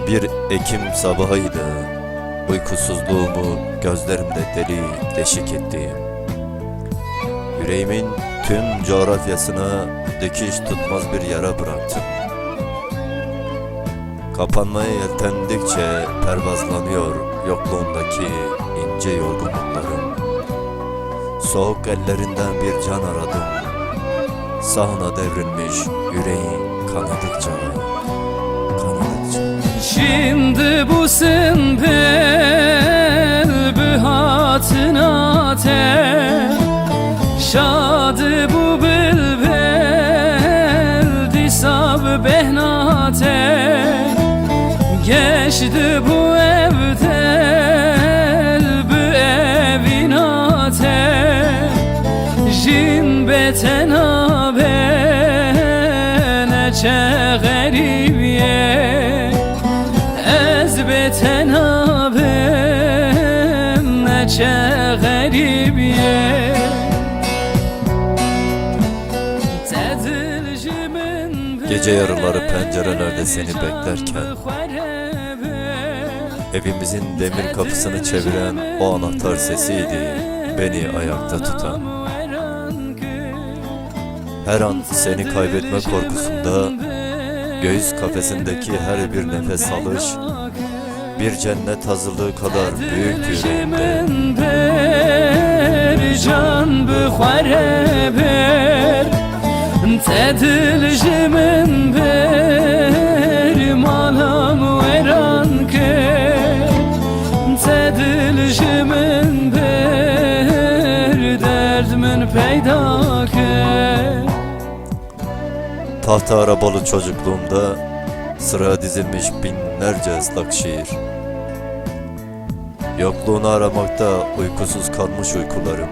Bir Ekim sabahıydı, uykusuzluğumu gözlerimde delik deşik ettiğim, yüreğimin tüm coğrafyasına dikiş tutmaz bir yara bıraktım. Kapanmaya yeltendikçe pervazlanıyor yokluğundaki ince yorgunluklarım. Soğuk ellerinden bir can aradım, sağına devrilmiş yüreğin kanadıkça. Şimdi bu sümbül bühatına te, şadı bu bülbül disab behnate, geçti bu evdel bu evinate, jin betenabe neçe garibiye, tenabim neçe garibiye. Gece yarıları pencerelerde seni beklerken, evimizin demir kapısını çeviren o anahtar sesiydi beni ayakta tutan. Her an seni kaybetme korkusunda göğüs kafesindeki her bir nefes alış bir cennet hazırlığı kadar büyük yüreğimde. Can bıxare ber, tedil jimin ber, malam veran ke, tedil jimin ber, derdimin peyda ke. Tahta arabalı çocukluğumda sıraya dizilmiş binlerce ıslak şiir. Yokluğunu aramakta uykusuz kalmış uykularım.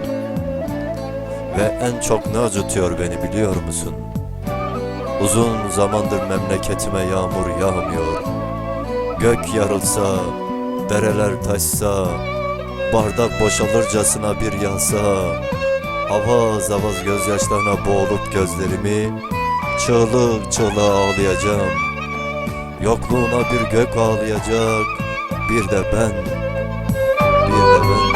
Ve en çok ne acıtıyor beni biliyor musun? Uzun zamandır memleketime yağmur yağmıyor. Gök yarılsa, dereler taşsa, bardak boşalırcasına bir yağsa, avaz avaz gözyaşlarına boğulup gözlerimi çığlık çığlığa ağlayacağım. Yokluğuna bir gök ağlayacak, bir de ben, bir de ben.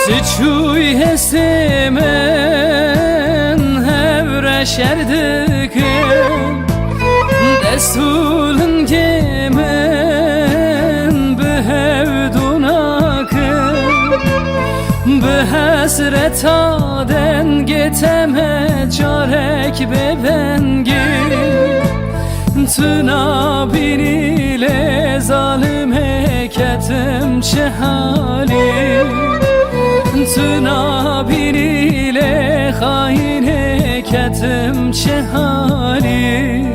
Sıçuy hestemen hevre şerdikim, destulun kemen behevdunakım, behesret aden geteme carek bebengi, tuna biniyle zalim heketim çehali, tuna biniyle hain heketim çehali.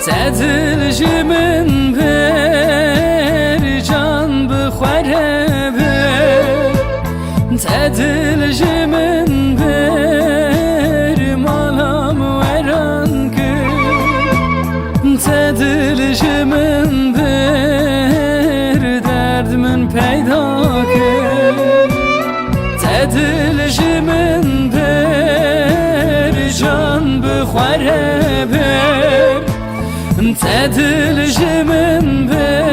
Tedil jimin ber, can bıxare ber, tedil jimin ber, malam veran kır, tedil jimin ber, derdimin peyda kır, tedil jimin ber, can bıxare ber, tedil jimin ber.